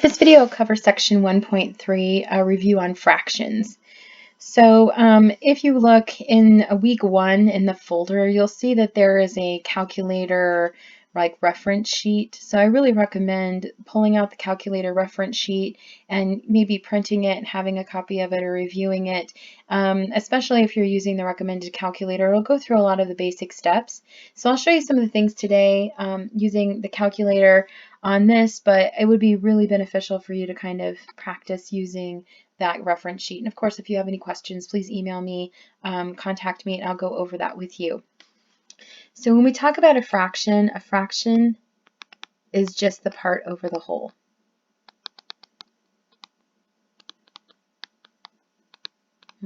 This video covers section 1.3, a review on fractions. So if you look in week 1 in the folder, you'll see that there is a calculator like reference sheet. So I really recommend pulling out the calculator reference sheet and maybe printing it and having a copy of it or reviewing it, especially if you're using the recommended calculator. It'll go through a lot of the basic steps. So I'll show you some of the things today using the calculator on this, but it would be really beneficial for you to kind of practice using that reference sheet. And of course, if you have any questions, please email me, contact me, and I'll go over that with you. So when we talk about a fraction is just the part over the whole.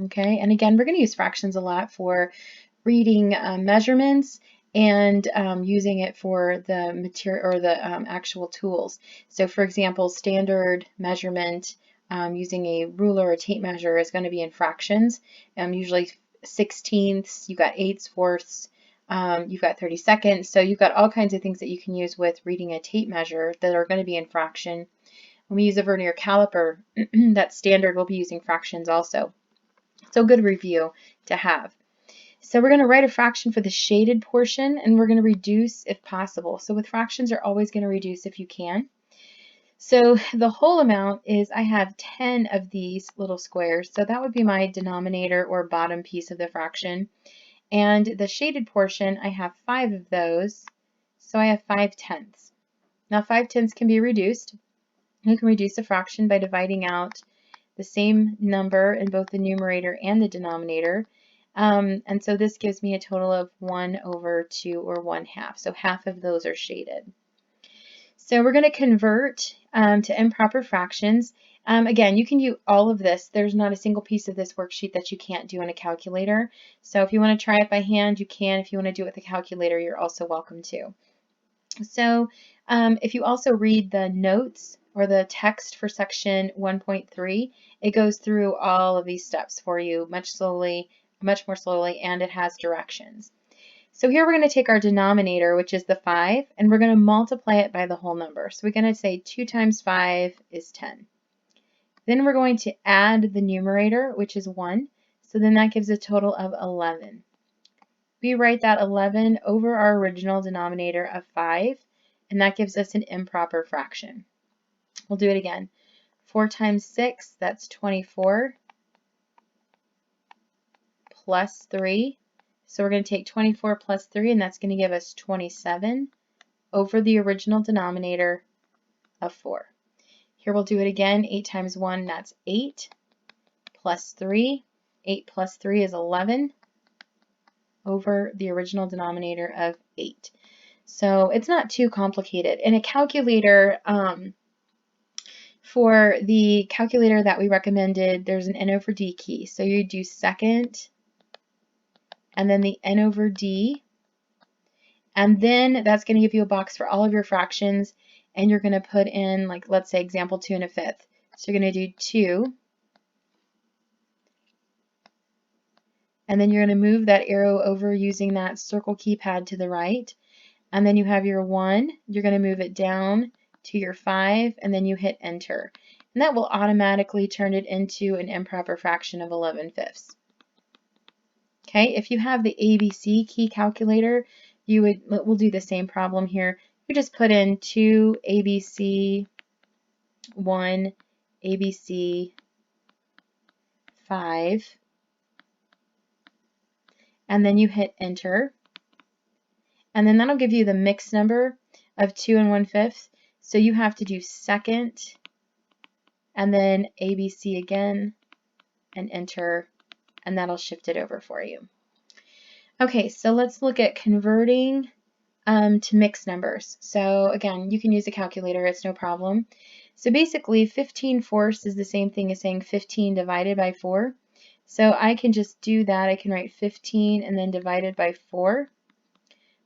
Okay, and again, we're going to use fractions a lot for reading measurements and using it for the material or the actual tools. So for example, standard measurement using a ruler or tape measure is going to be in fractions, usually 16ths, you've got 8ths, 4ths, you've got 32nds, so you've got all kinds of things that you can use with reading a tape measure that are going to be in fraction. When we use a vernier caliper, that's standard, we'll be using fractions also. So good review to have. So we're going to write a fraction for the shaded portion, and we're going to reduce if possible. So with fractions, you're always going to reduce if you can. So the whole amount is, I have 10 of these little squares, so that would be my denominator or bottom piece of the fraction. And the shaded portion, I have 5 of those, so I have 5/10. Now 5/10 can be reduced. You can reduce a fraction by dividing out the same number in both the numerator and the denominator. And so this gives me a total of 1/2 or 1/2. So half of those are shaded. So we're going to convert to improper fractions. Again, you can do all of this. There's not a single piece of this worksheet that you can't do in a calculator. So if you want to try it by hand, you can. If you want to do it with a calculator, you're also welcome to. So if you also read the notes or the text for section 1.3, it goes through all of these steps for you much more slowly, and it has directions. So here we're going to take our denominator, which is the 5, and we're going to multiply it by the whole number. So we're going to say 2 times 5 is 10. Then we're going to add the numerator, which is 1. So then that gives a total of 11. We write that 11 over our original denominator of 5, and that gives us an improper fraction. We'll do it again. 4 times 6, that's 24, plus 3. So we're going to take 24 plus 3, and that's going to give us 27 over the original denominator of 4. Here we'll do it again. 8 times 1, that's 8, plus 3. 8 plus 3 is 11 over the original denominator of 8. So it's not too complicated. In a calculator, for the calculator that we recommended, there's an N over D key. So you do second, and then the N over D, and then that's going to give you a box for all of your fractions, and you're going to put in, like, let's say example 2 1/5. So you're going to do 2, and then you're going to move that arrow over using that circle keypad to the right, and then you have your 1, you're going to move it down to your 5, and then you hit enter, and that will automatically turn it into an improper fraction of 11/5. Okay, if you have the ABC key calculator, we'll do the same problem here. You just put in 2 ABC, 1 ABC, 5, and then you hit enter, and then that'll give you the mixed number of 2 and 1/5. So you have to do second, and then ABC again, and enter, and that'll shift it over for you. Okay, so let's look at converting to mixed numbers. So again, you can use a calculator, it's no problem. So basically 15/4 is the same thing as saying 15 divided by 4. So I can just do that. I can write 15 and then divided by 4.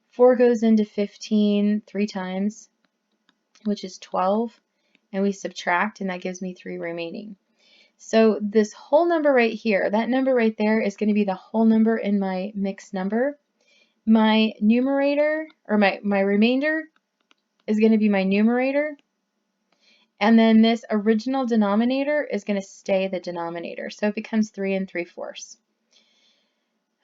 4 goes into 15 3 times, which is 12, and we subtract, and that gives me 3 remaining. So this whole number right here, that number right there is going to be the whole number in my mixed number. My numerator, or my remainder, is going to be my numerator, And then this original denominator is going to stay the denominator. So it becomes 3 3/4.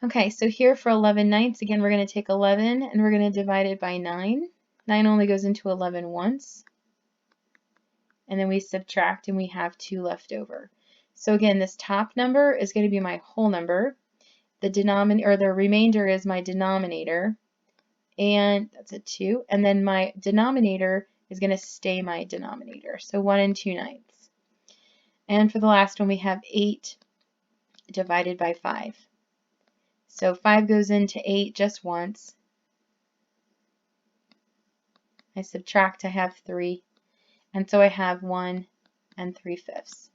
Okay, so here for 11/9, again, we're going to take 11 and we're going to divide it by 9. 9 only goes into 11 once. And then we subtract and we have 2 left over. So again, this top number is going to be my whole number. The denominator, or the remainder, is my denominator. And that's a 2. And then my denominator is going to stay my denominator. So 1 2/9. And for the last one, we have 8 divided by 5. So 5 goes into 8 just once. I subtract, I have 3. And so I have 1 3/5.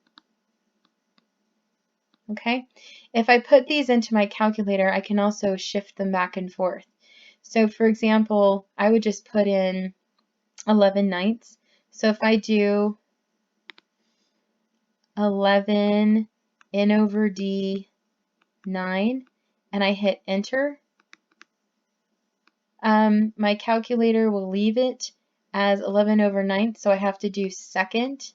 Okay? If I put these into my calculator, I can also shift them back and forth. So for example, I would just put in 11/9. So if I do 11 n over d 9 and I hit enter, my calculator will leave it as 11 over 9, so I have to do second.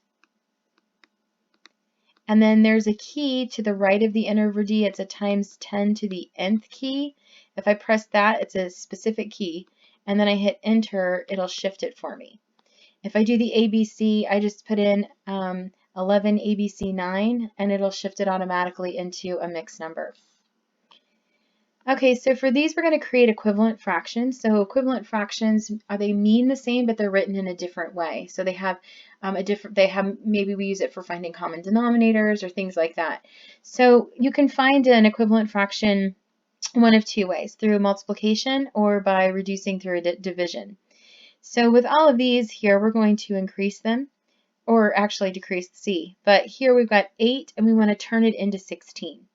And then there's a key to the right of the n over d. It's a times 10 to the nth key. If I press that, it's a specific key. And then I hit enter, it'll shift it for me. If I do the ABC, I just put in 11 ABC 9, and it'll shift it automatically into a mixed number. Okay, so for these, we're going to create equivalent fractions. So equivalent fractions, they mean the same, but they're written in a different way. So they have maybe we use it for finding common denominators or things like that. So you can find an equivalent fraction one of two ways, through multiplication or by reducing through a division. So with all of these here, we're going to increase them, or actually decrease C. But here we've got 8, and we want to turn it into 16.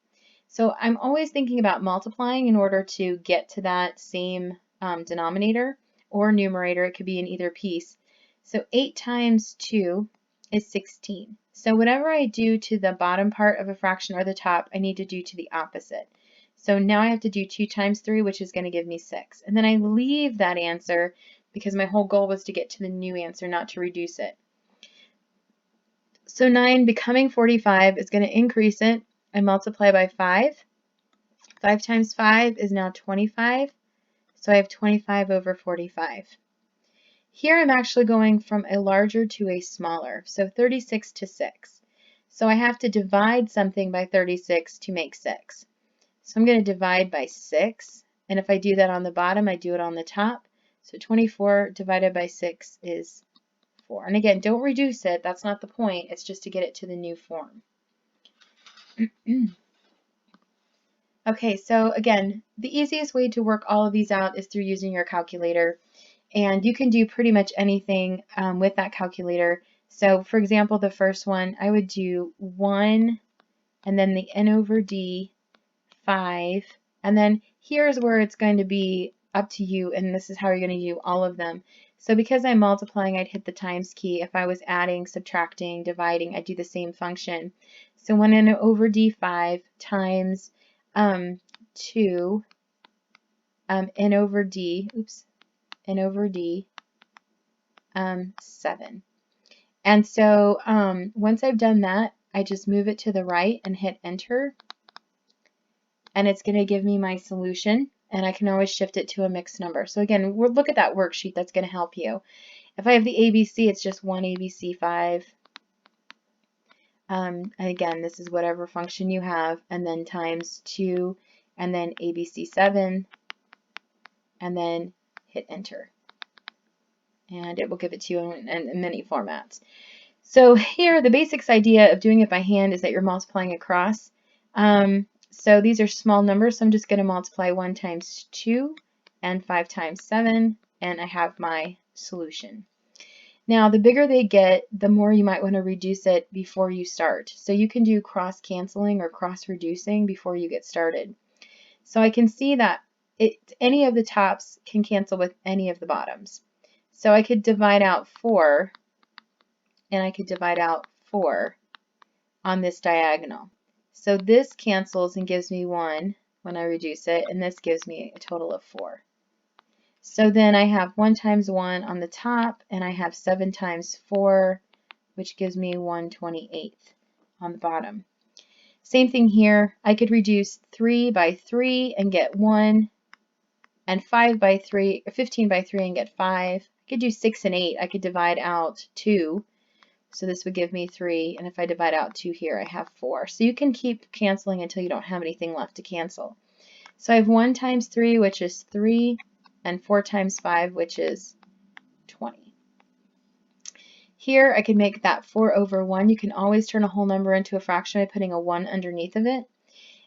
So I'm always thinking about multiplying in order to get to that same denominator or numerator. It could be in either piece. So 8 times 2 is 16. So whatever I do to the bottom part of a fraction or the top, I need to do to the opposite. So now I have to do 2 times 3, which is going to give me 6. And then I leave that answer because my whole goal was to get to the new answer, not to reduce it. So 9 becoming 45 is going to increase it. I multiply by 5. 5 times 5 is now 25. So I have 25 over 45. Here I'm actually going from a larger to a smaller. So 36 to 6. So I have to divide something by 36 to make 6. So I'm going to divide by 6. And if I do that on the bottom, I do it on the top. So 24 divided by 6 is 4. And again, don't reduce it. That's not the point. It's just to get it to the new form. Okay, so again, the easiest way to work all of these out is through using your calculator. And you can do pretty much anything with that calculator. So for example, the first one, I would do 1 and then the n over d 5. And then here's where it's going to be up to you, and this is how you're going to do all of them. So because I'm multiplying, I'd hit the times key. If I was adding, subtracting, dividing, I'd do the same function. So 1 n over d5 times 2 n over d, n over d 7. And so once I've done that, I just move it to the right and hit enter. And it's going to give me my solution, and I can always shift it to a mixed number. So again, look at that worksheet. That's going to help you. If I have the ABC, it's just 1 ABC 5. And again, this is whatever function you have, and then times 2, and then ABC 7, and then hit enter. And it will give it to you in many formats. So here, the basics idea of doing it by hand is that you're multiplying across. So these are small numbers, so I'm just going to multiply 1 times 2 and 5 times 7, and I have my solution. Now, the bigger they get, the more you might want to reduce it before you start. So you can do cross-canceling or cross-reducing before you get started. So I can see that any of the tops can cancel with any of the bottoms. So I could divide out 4, and I could divide out 4 on this diagonal. So this cancels and gives me 1 when I reduce it, and this gives me a total of 4. So then I have 1 times 1 on the top, and I have 7 times 4 which gives me 1/28 on the bottom. Same thing here. I could reduce 3 by 3 and get 1, and 5 by 3, 15 by 3 and get 5. I could do 6 and 8. I could divide out 2. So this would give me 3, and if I divide out 2 here, I have 4. So you can keep canceling until you don't have anything left to cancel. So I have 1 times 3, which is 3, and 4 times 5, which is 20. Here I can make that 4 over 1. You can always turn a whole number into a fraction by putting a 1 underneath of it.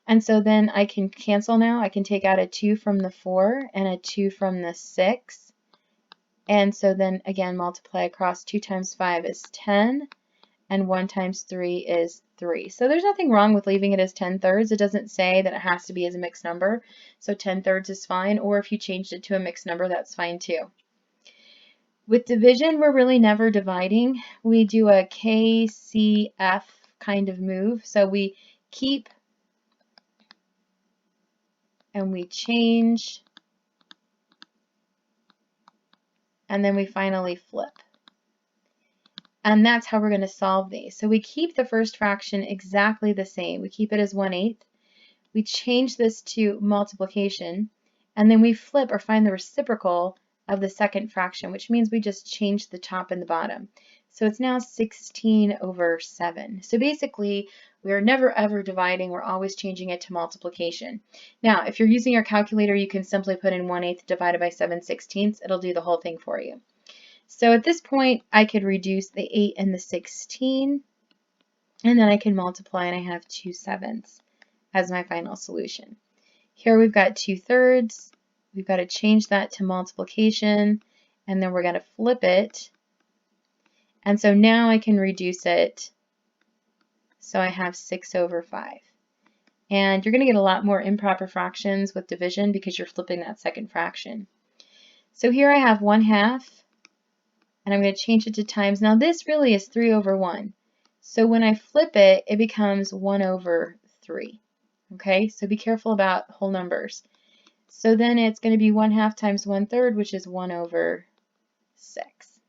And so then I can cancel now. I can take out a 2 from the 4 and a 2 from the 6. And so then again multiply across. 2 times 5 is 10, and 1 times 3 is 3. So there's nothing wrong with leaving it as 10/3. It doesn't say that it has to be as a mixed number. So 10/3 is fine, or if you changed it to a mixed number, that's fine too. With division, we're really never dividing. We do a KCF kind of move. So we keep and we change, and then we finally flip. And that's how we're going to solve these. So we keep the first fraction exactly the same. We keep it as 1/8. We change this to multiplication, and then we flip or find the reciprocal of the second fraction, which means we just change the top and the bottom. So it's now 16 over 7. So basically, we are never ever dividing. We're always changing it to multiplication. Now, if you're using your calculator, you can simply put in 1/8 divided by 7/16. It'll do the whole thing for you. So at this point, I could reduce the 8 and the 16, and then I can multiply, and I have 2/7 as my final solution. Here we've got 2/3. We've got to change that to multiplication, and then we're going to flip it. And so now I can reduce it. So I have 6 over 5. And you're going to get a lot more improper fractions with division because you're flipping that second fraction. So here I have 1/2. And I'm going to change it to times. Now this really is 3 over 1. So when I flip it, it becomes 1 over 3. Okay, so be careful about whole numbers. So then it's going to be 1/2 times 1/3, which is 1 over 6.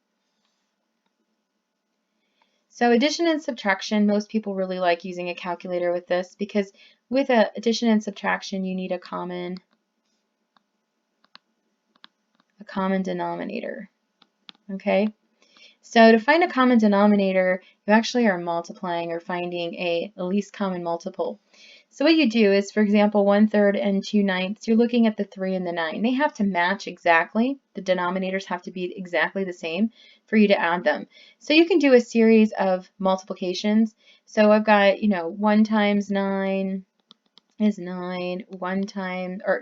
So addition and subtraction, most people really like using a calculator with this because with addition and subtraction, you need a common denominator. Okay, so to find a common denominator, you actually are multiplying or finding a least common multiple. So what you do is, for example, 1/3 and 2/9, you're looking at the 3 and the 9. They have to match exactly. The denominators have to be exactly the same for you to add them. So you can do a series of multiplications. So I've got, 1 times 9 is 9,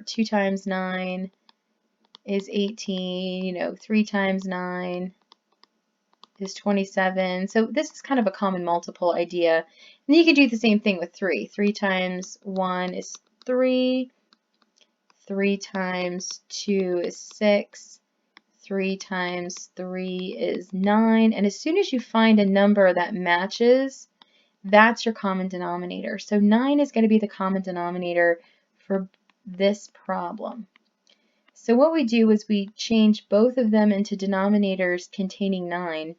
2 times 9 is 18, 3 times 9 is 27. So this is kind of a common multiple idea. And then you can do the same thing with 3. 3 times 1 is 3. 3 times 2 is 6. 3 times 3 is 9. And as soon as you find a number that matches, that's your common denominator. So 9 is going to be the common denominator for this problem. So what we do is we change both of them into denominators containing 9.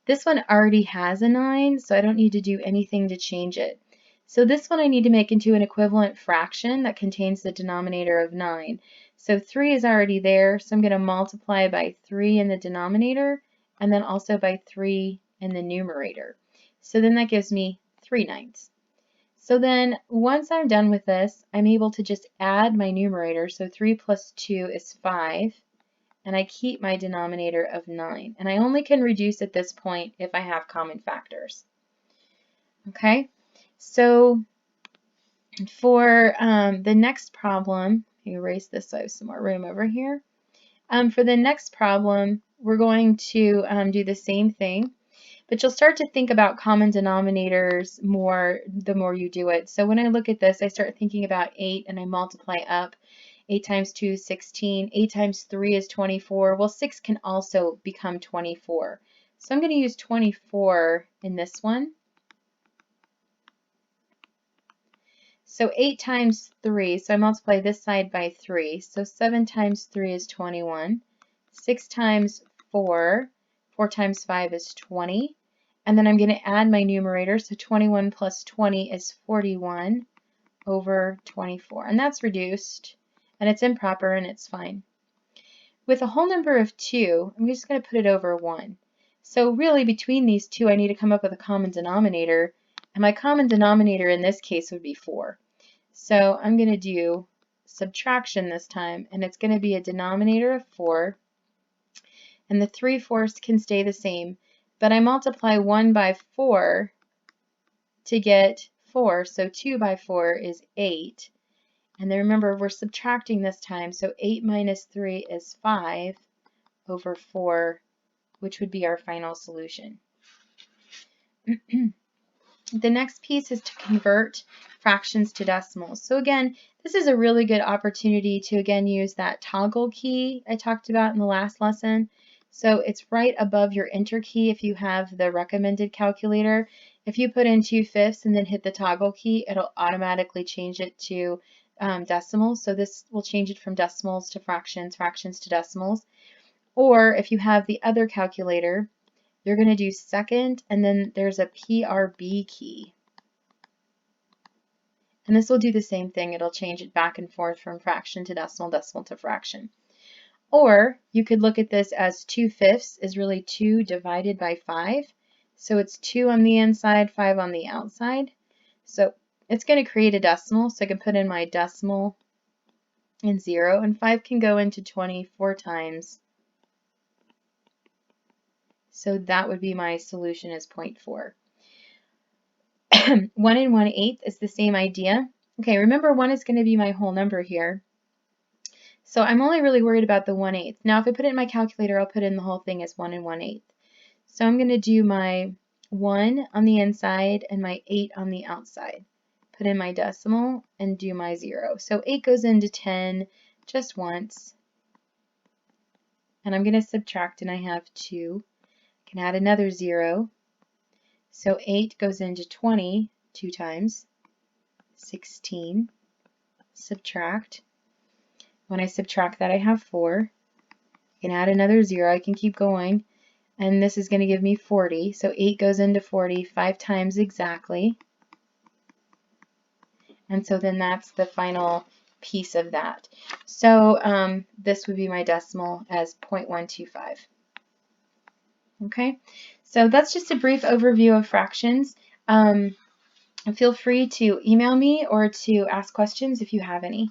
This one already has a 9, so I don't need to do anything to change it. So this one I need to make into an equivalent fraction that contains the denominator of 9. So 3 is already there, so I'm going to multiply by 3 in the denominator and then also by 3 in the numerator. So then that gives me 3/9. So then once I'm done with this, I'm able to just add my numerator. So 3 plus 2 is 5. And I keep my denominator of 9. And I only can reduce at this point if I have common factors. Okay, so for the next problem, erase this so I have some more room over here. For the next problem, we're going to do the same thing, but you'll start to think about common denominators more the more you do it. So when I look at this, I start thinking about 8 and I multiply up. 8 times 2 is 16. 8 times 3 is 24. Well, 6 can also become 24. So I'm going to use 24 in this one. So 8 times 3, so I multiply this side by 3. So 7 times 3 is 21. 6 times 4, 4 times 5 is 20. And then I'm going to add my numerator. So 21 plus 20 is 41 over 24. And that's reduced. And it's improper and it's fine. With a whole number of 2, I'm just going to put it over 1. So really between these two, I need to come up with a common denominator. And my common denominator in this case would be 4. So I'm going to do subtraction this time. And it's going to be a denominator of 4. And the 3/4 can stay the same. But I multiply 1 by 4 to get 4. So 2 by 4 is 8. And then remember, we're subtracting this time, so 8 minus 3 is 5 over 4, which would be our final solution. The next piece is to convert fractions to decimals. So again, this is a really good opportunity to again use that toggle key I talked about in the last lesson. So it's right above your enter key if you have the recommended calculator. If you put in 2/5 and then hit the toggle key, it'll automatically change it to decimals. So this will change it from decimals to fractions, fractions to decimals. Or if you have the other calculator, you're going to do second and then there's a PRB key. And this will do the same thing. It'll change it back and forth from fraction to decimal, decimal to fraction. Or you could look at this as 2/5 is really 2 divided by 5. So it's 2 on the inside, 5 on the outside. So it's going to create a decimal. So I can put in my decimal and 0. And 5 can go into 24 times. So that would be my solution is 0.4. 1 1/8 is the same idea. Okay, remember 1 is going to be my whole number here. So I'm only really worried about the 1/8. Now if I put it in my calculator, I'll put in the whole thing as 1 1/8. So I'm going to do my 1 on the inside and my 8 on the outside. Put in my decimal and do my 0. So 8 goes into 10 just once. And I'm going to subtract and I have 2. I can add another 0. So 8 goes into 20 2 times. 16. Subtract. When I subtract that, I have 4. I can add another 0. I can keep going. And this is going to give me 40. So 8 goes into 40 5 times exactly. And so then that's the final piece of that. So this would be my decimal as 0.125. Okay, so that's just a brief overview of fractions. Feel free to email me or to ask questions if you have any.